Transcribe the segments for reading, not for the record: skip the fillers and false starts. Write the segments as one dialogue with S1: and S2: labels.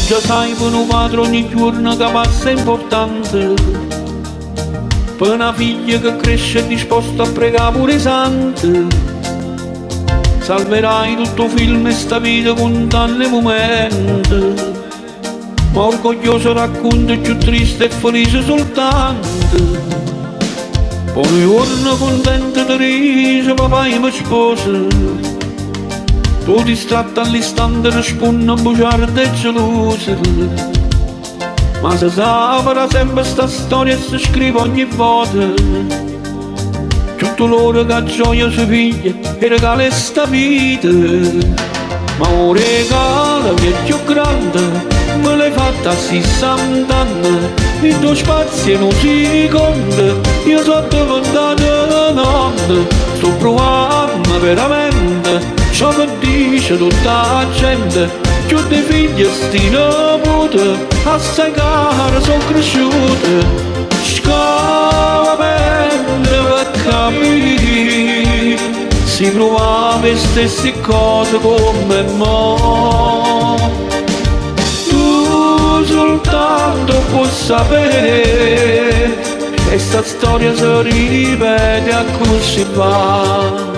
S1: già sai per un padre ogni giorno che passa è importante, per una figlia che cresce è disposta a pregare pure i santi. Salverai tutto film e sta vita con tanti momenti, ma orgoglioso racconto è più triste e felice soltanto. Poi un giorno contento di riso papà mi sposa, tu distratta all'istante risponde bugiarda e gelosa. Ma si saprà sempre sta storia e si scrive ogni volta, tutto loro che gioia sua figlia e regala sta vita. Ma un regalo che è più grande me l'hai fatta a 60 anni, il tuo spazio non si conta, io sono diventata nonna, sto provando veramente ciò che dice tutta la gente, più dei figli sti nipoti, assai cara sono cresciute. Scava bene per capire, si provava le stesse cose come mo. Tu soltanto puoi sapere che sta storia si ripete a così va.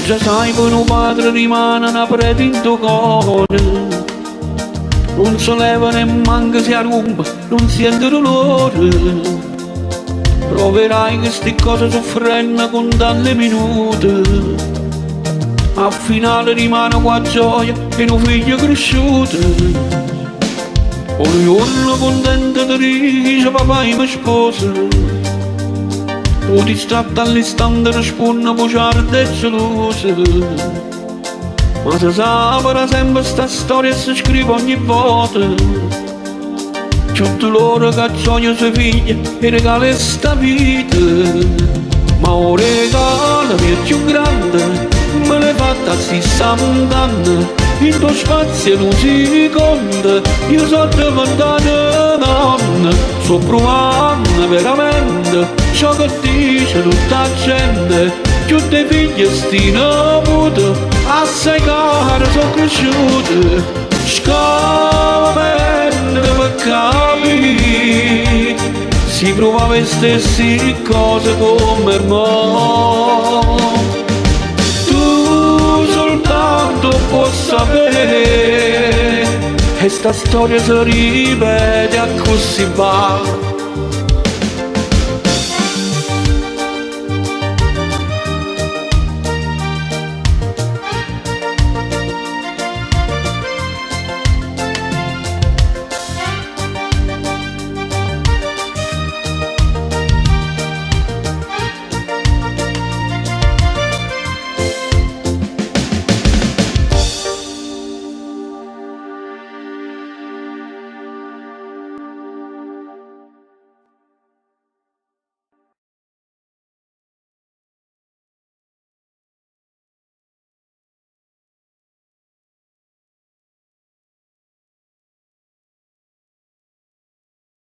S1: Già sai che un padre rimane una prete in tuo cuore, non si leva neanche si arrumba, non sente dolore. Proverai che sti cose soffrendo con tante minute, al finale rimane qua gioia e un figlio cresciuto. Un giorno contento di dice papà mi sposa, tu distratta all'istante risponde bugiarda e gelosa. Ma si saprà sempre sta storia e si scrive ogni volta, tutto loro che gioia sua figlia e regala sta vita. Ma un regalo che è più grande me l'hai fatta a 60 anni, il tuo spazio non si conta, io sono diventata nonna, sto provando veramente ciò che dice tutta la gente, più dei figli sti nipoti, assai care sono cresciute. Scava bene per capire, si provava le stesse cose come mo. Tu soltanto puoi sapere, e sta storia si ripete a così va.